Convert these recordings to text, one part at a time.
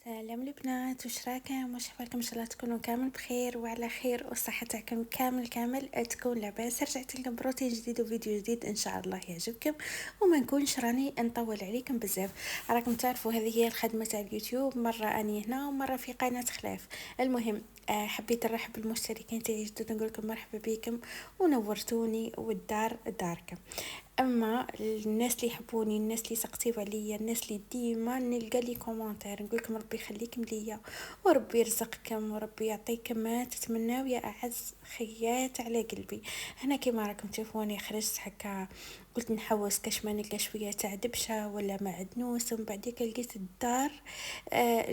سلام البنات، واش راكم؟ واش احوالكم؟ ان شاء الله تكونوا كامل بخير وعلى خير، والصحه تاعكم كامل تكون لاباس. رجعت لكم بروتين جديد وفيديو جديد، ان شاء الله يعجبكم وما نكونش راني نطول عليكم بزاف. راكم تعرفوا هذه هي الخدمه تاع اليوتيوب، مره اني هنا ومره في قناه خلاف. المهم حبيت نرحب بالمشتركين تاعي جدد، نقول لكم مرحبا بكم ونورتوني، والدار داركم. اما الناس اللي يحبوني، الناس اللي سقسيو عليا، الناس اللي ديما نلقى لي كومونتير، نقول لكم ربي يخليكم ليا وربي يرزقكم وربي يعطيكم ما تتمناو يا اعز خيات على قلبي. هنا كيما راكم تشوفوني خرجت هكا، قلت نحوس كاش ما نلقى شويه تاع دبشه ولا معدنوس، ومن بعديك لقيت الدار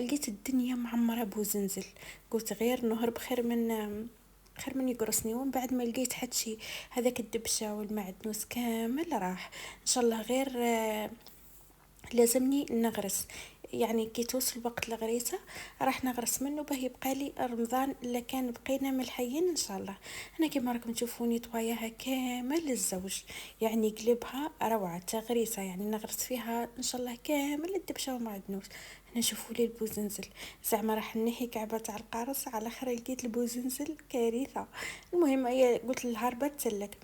لقيت الدنيا معمره بوزنزل. قلت غير نهرب خير من يقرصني. ومن بعد ما لقيت حد شي، هذاك الدبشه والمعدنوس كامل راح. ان شاء الله غير لازمني نغرس، يعني كي توصل وقت الغريسة راح نغرس منه به يبقى لي رمضان الا كان بقينا ملحيين ان شاء الله. هنا كيما راكم تشوفوني طواياها كامل الزوج، يعني قلبها روعة تغريسة، يعني نغرس فيها ان شاء الله كامل الدبشة ومعدنوس. هنا شوفوا لي البوزنزل، زعما راح نحي كعبة تاع القارص على اخر لقيت البوزنزل كارثة. المهم هي قلت لها هربت تسلك.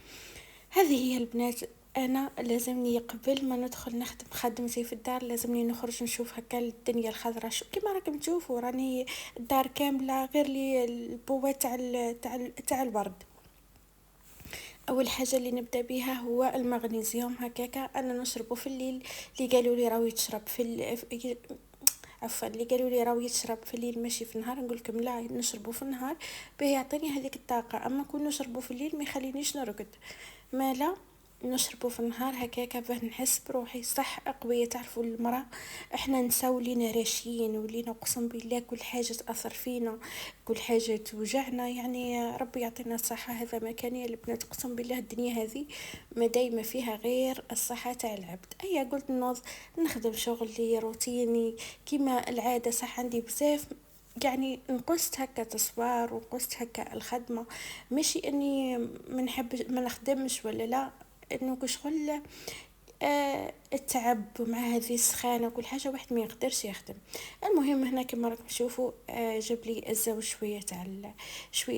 هذه هي البنات. انا لازمني قبل ما ندخل نخدم خدمتي في الدار لازمني نخرج نشوف هكا الدنيا الخضراء. شو كيما راكم تشوفوا راني الدار كامله غير لي البوه تاع الورد. اول حاجه اللي نبدا بها هو المغنيسيوم، هكاكا انا نشربه في الليل. اللي قالوا لي راهو يتشرب عفوا اللي قالوا لي راهو يتشرب في الليل ماشي في النهار، نقول لكم لا، نشربه في النهار به يعطيني هذيك الطاقه، اما كون نشربه في الليل ما يخلينيش نرقد. ما لا، نشربه في النهار هكاكا باه نحس بروحي صح قويه. تعرفوا المراه احنا نساو لينا راشيين ولينا قسم بالله كل حاجه تاثر فينا، كل حاجه توجعنا، يعني ربي يعطينا الصحه. هذا ما كان يا البنات، قسم بالله الدنيا هذه ما دايما فيها غير الصحه تاع العبد. ايا قلت نوض نخدم شغلي روتيني كيما العاده، صح عندي بزاف، يعني نقصت هكا تصوار ونقصت هكا الخدمه. ماشي اني ما نخدمش ولا لا، انه كشغل التعب مع هذه السخانة وكل حاجة واحد ما يقدرش يخدم. المهم هنا كما راكم تشوفوا جاب لي الزوج شوية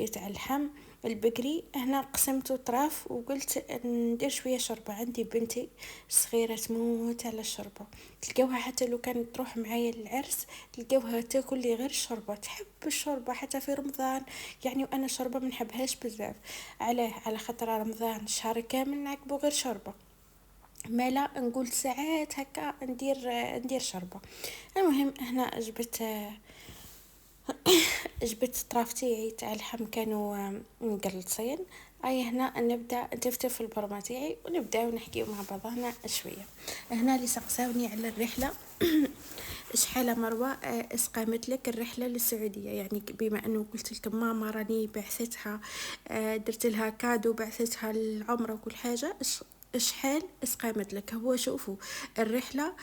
تاع اللحم البقري. هنا قسمته طراف وقلت ندير شوية شوربة، عندي بنتي صغيرة تموت على الشوربة، تلقاوها حتى لو كانت تروح معايا للعرس تلقاوها تاكل لي غير الشوربة، تحب الشوربة حتى في رمضان. يعني وانا شوربة منحبهاش بزاف، على خاطر رمضان شهر كامل نعقبو غير شوربة، ما لا نقول ساعات هكا ندير شربة. المهم هنا جبت الطراف تاعي تاع اللحم كانوا مقلصين. اي هنا نبدا نتفتف البرمه تاعي ونبداو نحكيو مع بعضنا شويه. هنا اللي سقساوني على الرحله شحال مروه اسقامت لك الرحله للسعوديه، يعني بما انه قلت لكم ماما راني بعثتها، درت لها كادو بعثتها العمره وكل حاجه. شحال اسقامت لك؟ هو شوفوا الرحله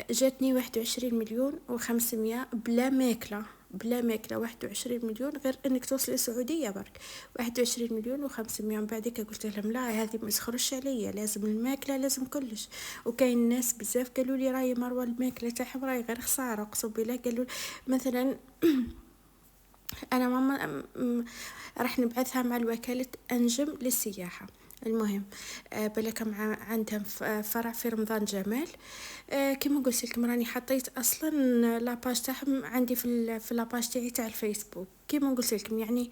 جاتني 21 مليون و500 بلا ماكلة 21 مليون غير انك توصلي السعودية برك. 21 مليون و500. من بعدك قلت لهم لا، هذه ما تخرجش عليا، لازم الماكلة لازم كلش. وكاين الناس بزاف قالوا لي راي مروة الماكلة تاعهم راي غير خسارة، اقسم بالله. قالوا مثلا انا ماما راح نبعثها مع الوكالة انجم للسياحة. المهم بلك عندهم فرع في رمضان جمال. كما قلت لكم راني حطيت اصلا لاباج تاعهم عندي في لاباج تاعي تاع الفيسبوك. كما قلت لكم يعني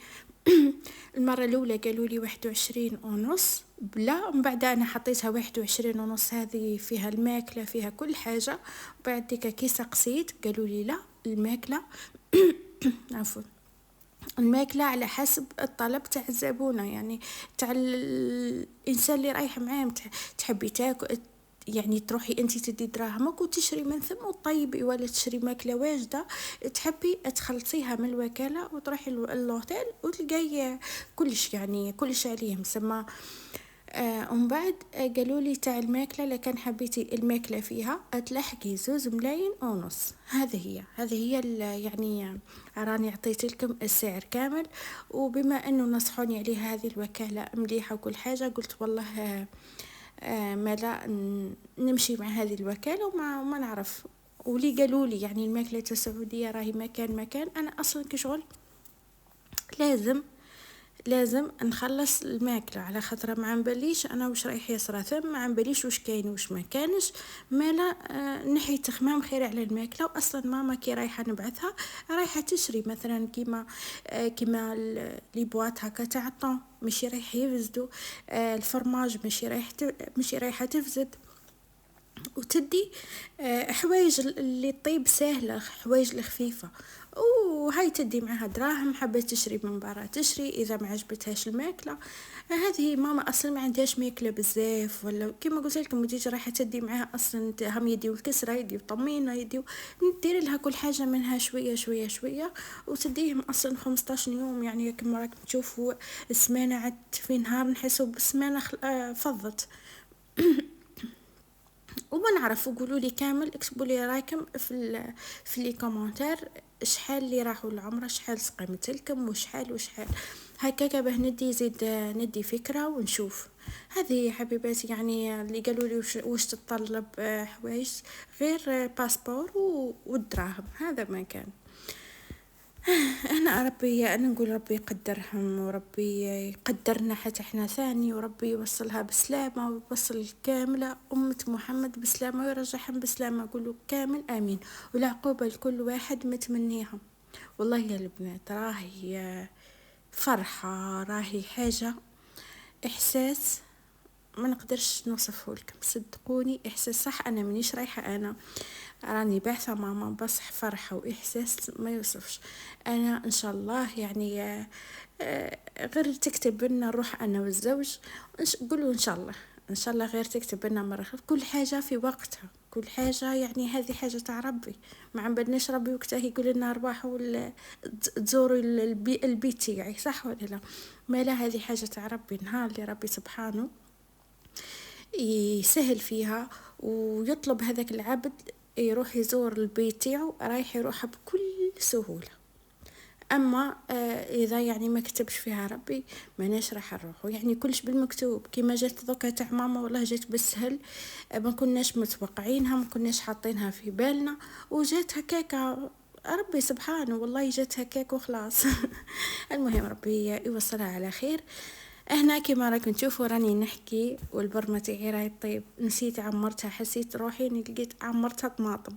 المره الاولى قالوا لي 21 ونص بلا، من بعد انا حطيتها 21 ونص، هذه فيها الماكله فيها كل حاجه. بعد ديك كي سقسيت قالوا لي لا، الماكله عفوا الماكلة على حسب الطلب تاع الزبونة، يعني تاع الإنسان اللي رايح معاه. تحبي تاكل يعني تروحي انت تدي دراهمك وتشري من ثم وطيبي، ولا تشري ماكله واجده تحبي تخلصيها من الوكاله وتروحي اللوتيل وتلقاي كلش، يعني كلش عليه مسمى. ومن بعد قالوا لي تاع الماكله لكان حبيتي الماكله فيها تلحقي 2 ملايين ونص. هذه هي يعني راني عطيت لكم السعر كامل. وبما انه نصحوني عليه هذه الوكاله مليحه وكل حاجه، قلت والله ما لا نمشي مع هذه الوكاله وما نعرف ولي قالوا لي يعني الماكلة السعودية راهي مكان انا اصلا كشغل لازم نخلص الماكلة، على خاطر ما عنبليش انا وش رايح يصرى ثم، ما عنبليش وش كاين وش ما كانش. مالا نحي تخمام خير على الماكلة. واصلا ماما كي رايحة نبعثها رايحة تشري مثلا كيما لي بواط هكا تاع الطون، ماشي رايح يفزدوا الفرماج، ماشي رايحة تفزد. وتدي حوايج اللي طيب سهلة، حوايج الخفيفة. وهاي تدي معها دراهم، حبيت تشري من برا تشري، اذا ما عجبتهاش الماكله. هذه ماما اصلا ما عندهاش ماكله بزاف، ولا كما قلت لكم تيجي رايحه تدي معها اصلا هم يديو الكسره، يديو طمينه، يديو ندير لها كل حاجه منها شويه شويه شويه. وتديهم اصلا 15 يوم، يعني كما راكم تشوفوا السمانه عد في نهار نحسوا بالسمانه فضت. وما نعرف، وقولوا لي كامل، اكتبوا لي رايكم في لي كومونتير، شحال اللي راحوا العمره، شحال سقمت لكم، وشحال هكاك باه ندي فكره ونشوف. هذه حبيباتي يعني اللي قالوا لي وش تتطلب حوايج غير باسبور والدراهم، هذا ما كان. انا نقول ربي يقدرهم، وربي يقدرنا حتى احنا ثاني، وربي يوصلها بسلامه، ويوصل كامله امه محمد بسلامه، ويرجعهم بسلامه. اقولوا كامل امين. والعقوبه لكل واحد متمنيها. والله يا البنات راهي فرحه، راهي حاجه، احساس ما نقدرش نوصفه لكم، صدقوني احساس. صح انا منيش رايحه، انا راني باعثه ماما، بصح فرحه واحساس ما يوصفش. انا ان شاء الله يعني غير تكتب لنا نروح انا والزوج، قولوا ان شاء الله غير تكتب لنا مره، كل حاجه في وقتها، كل حاجه يعني هذه حاجه تاع ربي. ما عم ربي وقتها يقول لنا ارواحوا تزوروا البيت تاعي، صح ولا لا؟ ما لا، هذه حاجه تاع ربي، نهار اللي ربي سبحانه يسهل فيها ويطلب هذاك العبد يروح يزور البيت تاعو، رايح يروح بكل سهولة. اما اذا يعني ما كتبش فيها ربي ماناش راح نروحو، يعني كلش بالمكتوب. كيما جات ذوكا تاع ماما والله جات بالسهل، ما كناش متوقعينها، ما كناش حاطينها في بالنا، وجات هكاكا ربي سبحانه، والله جات هكاك وخلاص. المهم ربي يوصلها على خير. هنا كيما راكم تشوفوا راني نحكي والبرمه تاعي راهي طيب، نسيت عمرتها، حسيت روحي اني لقيت عمرتها طماطم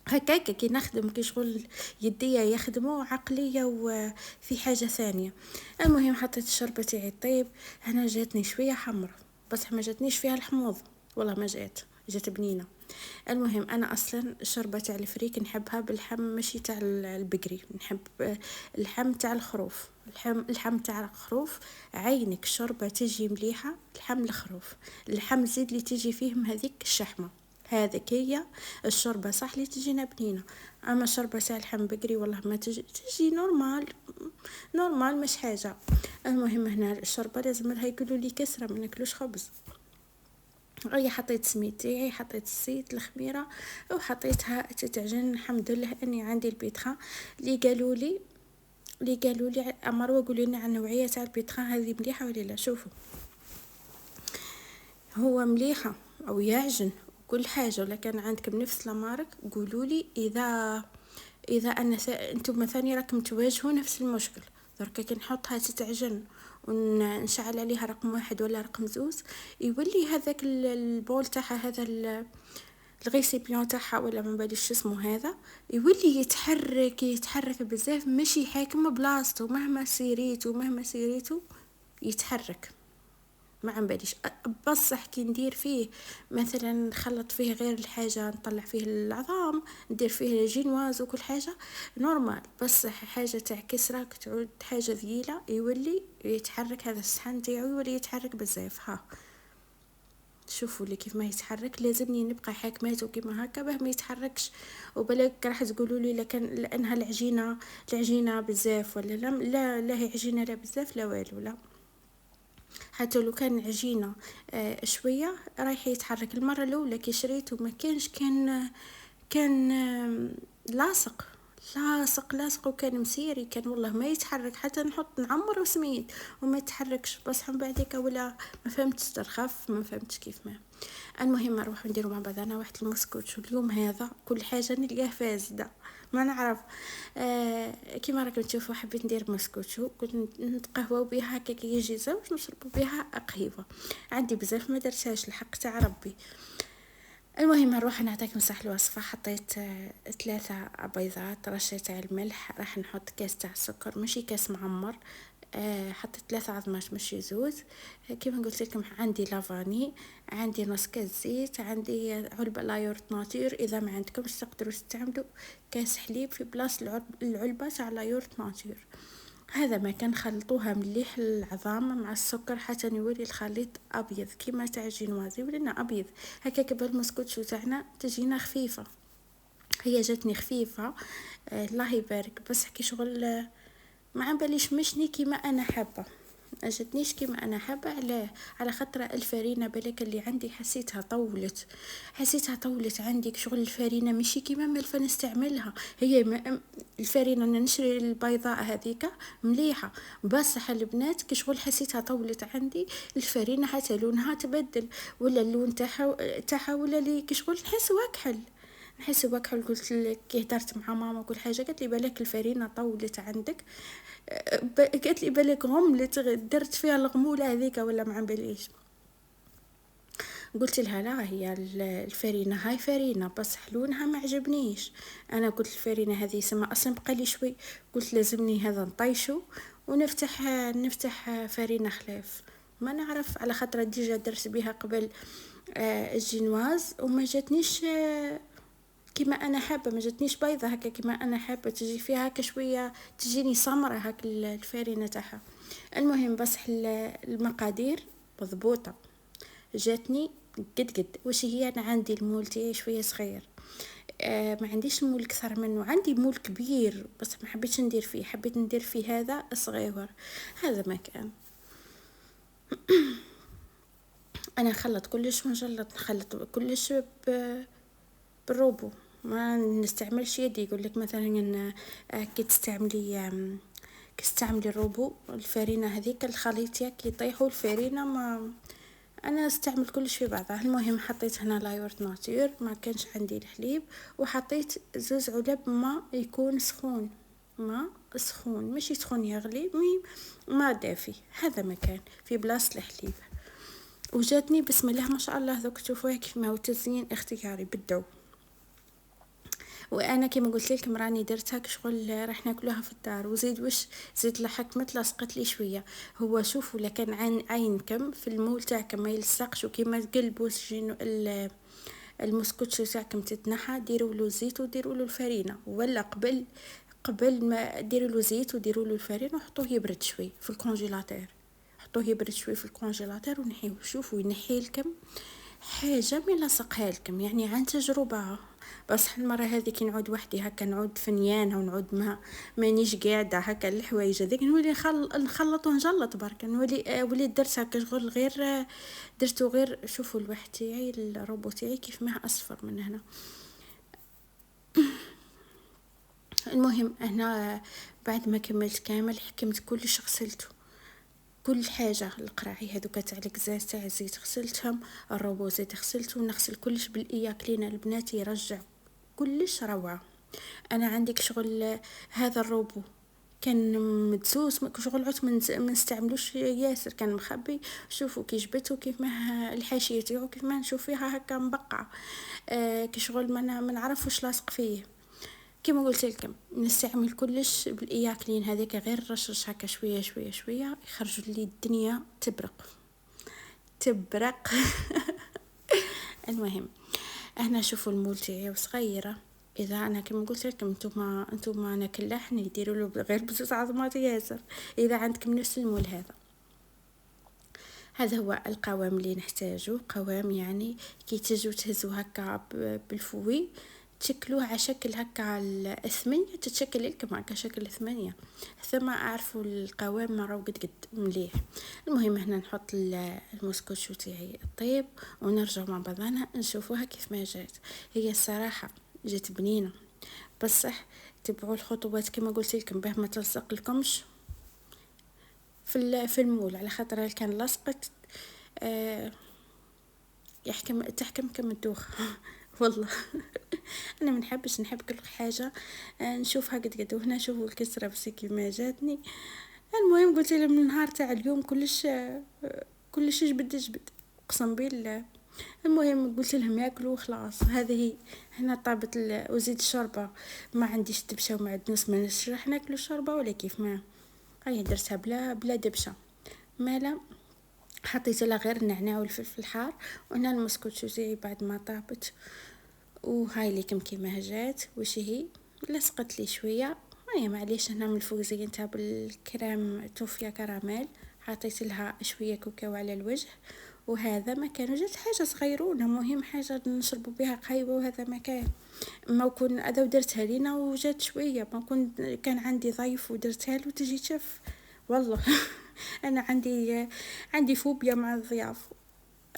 هكاك. كي نخدم كي شغل يديا يخدموا عقلية وفي حاجة ثانية. المهم حطيت الشوربة تاعي طيب. هنا جاتني شوية حمرة، بس ما جاتنيش فيها الحموض، والله ما جات بنينة. المهم انا اصلا الشوربه تاع الفريك نحبها باللحم، ماشي تاع البقري، نحب اللحم تاع الخروف. اللحم تاع الخروف عينك الشوربه تجي مليحه، لحم الخروف، اللحم زيد لي تجي فيهم هذيك الشحمه، هذيك هي الشوربه صح اللي تجينا بنينه. اما الشوربه تاع اللحم بقري والله ما تجي نورمال مش حاجه. المهم هنا الشوربه لازم لها يقولوا لي كسره، ما ناكلوش خبز. اي حطيت سميتي، حطيت الزيت الخميره وحطيتها تتعجن. الحمد لله اني عندي البيتخا اللي قالوا لي امروا يقولوا لنا عن نوعيه تاع البيتخا هذه مليحه ولا لا. شوفوا هو مليحه او يعجن كل حاجه، ولكن عندكم نفس المارك قولوا لي اذا انا انتم ثاني راكم تواجهوا نفس المشكل. دركا كي نحطها تتعجن ونشعل عليها رقم 1 ولا رقم 2 يولي هذاك البول تاعها، هذا الغيسيبيون تاعها ولا ما باليش اسمه، هذا يولي يتحرك بزاف، ماشي حاكم بلاصتو، مهما سيريتو يتحرك. ما عم باليش. بصح كي ندير فيه مثلا نخلط فيه غير الحاجه، نطلع فيه العظام، ندير فيه جينواز وكل حاجه نورمال، بس حاجه تاع كسره تعود حاجه ثقيله يولي يتحرك، هذا الصحن تاعو يولي يتحرك بزاف. ها شوفوا لي كيف ما يتحرك، لازمني نبقى حاكماته كيما هكا باه ما يتحركش. وبلاك راح تقولوا لي لانها العجينه بزاف ولا لا هي عجينه لا بزاف لا والو لا، حتى لو كان عجينه شويه رايح يتحرك. المره الاولى كي شريته ما كانش كان لاصق لاصق لاصق وكان مسيري، كان والله ما يتحرك حتى نحط نعمر وسميت وما يتحركش. بس من بعديك ولا ما فهمتش ترخف، ما فهمتش كيف ما. المهم نروح نديرو مع بعضنا واحد المسكوتش. اليوم هذا كل حاجه نلقاه فاسده، ما نعرف. كيما راكم تشوفوا حبيت ندير مسكوتشو، كنت نتقهوى بها هكا كي يجي زوج نشربوا بها قهيوه. عندي بزاف ما درتهاش الحق تاع ربي. المهم نروح نعطيك نصح الوصفة. حطيت 3 بيضات، رشيت على الملح، راح نحط كاس تاع السكر ماشي كاس معمر. حطيت 3 عظمات ماشي زوز. كيما قلت لكم عندي لافاني، عندي نص كاس زيت، عندي علبة لايورت ناتور. اذا ما عندكمش تقدروا تستعملوا كاس حليب في بلاص العلبة تاع لايورت ناتور. هذا ما كان خلطوها مليح العظام مع السكر حتى يولي الخليط ابيض كيما تاع الجينوازي، ولينا ابيض هكا كبا المسكوتشو تاعنا تجينا خفيفه. هي جاتني خفيفه. الله يبارك. بس كي شغل ما عم باليش مشني كيما انا حابه، اجتنيش كيما انا حابه. على خاطر الفرينه بالك اللي عندي حسيتها طولت عندي. شغل الفرينه ماشي كيما ملفه نستعملها. هي الفرينه نشري البيضاء هذيك مليحه، بس البنات كي شغل حسيتها طولت عندي الفرينه، حتى لونها تبدل ولا اللون تاعها ولا لي كي شغل نحس وكحل. قلت لك كي هدرت مع ماما كل حاجه قالت لي بالك الفرينه طولت عندك. قالت لي بالك غملت درت فيها الغموله هذيك ولا ما باليش. قلت لها لا، هي الفرينه هاي فرينه بس لونها ما عجبنيش. انا قلت الفرينه هذه سما اصلا بقالي شوي، قلت لازمني هذا نطيشو ونفتح فرينه خلاف. ما نعرف على خاطر ديجا درت بها قبل الجينواز وما جاتنيش كيما انا حابه، ما جاتنيش بيضه هكا كيما انا حابه، تجي فيها هكا شويه، تجيني سمره هكا الفارينه تاعها. المهم بس المقادير مضبوطه جاتني قد واش هي. انا عندي المول تاعي شويه صغير، ما عنديش مول اكثر منه، عندي مول كبير بس ما حبيتش ندير فيه، حبيت ندير فيه هذا صغير. هذا ما كان. انا نخلط كلش نخلط كلش بالروبو، ما نستعملش يدي. يقول لك مثلا ان كي تستعملي الروبو الفارينه هذيك الخليط ياك يطيحوا الفارينه. ما انا استعمل كلش في بعضها. المهم حطيت هنا لايورت ناتور، ما كانش عندي الحليب، وحطيت 2 علب ما يكون سخون، ما سخون ماشي سخون يغلي، ما دافي. هذا مكان في بلاصه الحليب. وجاتني بسم الله ما شاء الله. ذوك تشوفوها كيف ما هو تزيين اختياري بالدو. وانا كما قلت لكم راني درتها كشغل راح ناكلوها في الدار. وزيد وش زيد لحكمت لصقت لي شويه. هو شوفوا لكن عينكم في المول تاعكم ما يلصقش، وكيما تقلبوا المسكوتشو تاعكم تتنحى ديروا له زيت وديروا له الفرينه، ولا قبل ما ديروا له زيت وديروا له الفرينه وحطوه يبرد شوي في الكونجيلاتور. حطوه يبرد شوي في الكونجيلاتور ونحيوه. شوفوا ينحي لكم حاجه من لصقها لكم يعني عن تجربه. بس المره هذه كي نعود وحدي هكا نعود فنيانه ونعود مانيش قاعده هكا الحوايج هذيك نولي نخلط ونجلط برك. وليت درت هكا شغل غير درتو غير. شوفوا الواحد تاعي الروبو تاعي كيف ما اصفر من هنا. المهم هنا بعد ما كملت كامل حكمت كلش غسلته، كل حاجه القراعي هذوك تاع الكزاز تاع الزيت غسلتهم، الروبو زيت غسلته، ونغسل كلش بالاياكلين البنات يرجع كلش روعه. انا عندك شغل هذا الروبو كان مدسوس شغل عدت من نستعملوش ياسر، كان مخبي. شوفوا كي جبته كيف ما الحاشيه تاعو كيف ما نشوف فيها هكا مبقع. كي شغل ما نعرف واش لاصق فيه. كما قلت لكم نستعمل كلش بالاياكلين هذيك غير رشرش هكا شويه شويه شويه يخرج لي الدنيا تبرق. المهم احنا شوفوا المول تاعي صغيره. اذا انا كما قلت لكم انتم ناكل لحم يديروا له غير بزاف عظمات ياسر. اذا عندكم نفس المول هذا هو القوام اللي نحتاجه. قوام يعني كي تجوا تهزوا هكا بالفوي تشكلوه على شكل هكا الثمانية، تتشكل لكم هكا شكل 8. ثم اعرفوا القوام مرة قد مليح. المهم هنا نحط المسكوتشو تاعي الطيب ونرجع مع بعضنا نشوفوها كيف ما جات. هي الصراحة جات بنينة بصح تبعوا الخطوات كما قلت لكم باه ما تلصق لكمش في المول، على خاطر كان لصقت آه تحكم كم الدوخ. والله. انا ما نحبش، نحب كل حاجه نشوفها قد قد، وهنا شوفوا الكسره بس كيما جاتني. المهم قلت لهم النهار تاع اليوم كلش جبد اقسم بالله. المهم قلت لهم ياكلوا وخلاص، هذه هي. هنا طابت وزيد الشوربه، ما عنديش دبشه ومعدنوس، ما نشرح ناكلوا الشوربه ولا كيف ما هي درتها بلا دبشه مالا. حطيت لها غير النعناع والفلفل الحار، وهنا المسكوتشوزي بعد ما طابت. وهاي ليكم كيما جات وش هي لصقت لي شويه. هي معليش، هنا من الفوق زينتها بالكريم توفيا كراميل، حطيت لها شويه كاكاو على الوجه. وهذا ما كان، جات حاجه صغيرونه، مهم حاجه نشربوا بها قهيوه، وهذا ما كان. ما كون اذا ودرتها لينا وجات شويه، ما كان عندي ضيف ودرتها له تجي تشف والله. انا عندي فوبيا مع الضياف،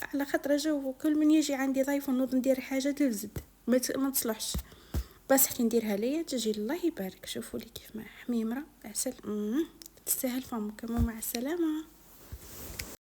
على خاطر جو كل من يجي عندي ضيف ونوض ندير حاجه تلزد ما تصلحش. بس حكي نديرها ليا تجي الله يبارك. شوفوا لي كيف ما حميمره عسل. تستاهل فمك. مع السلامه.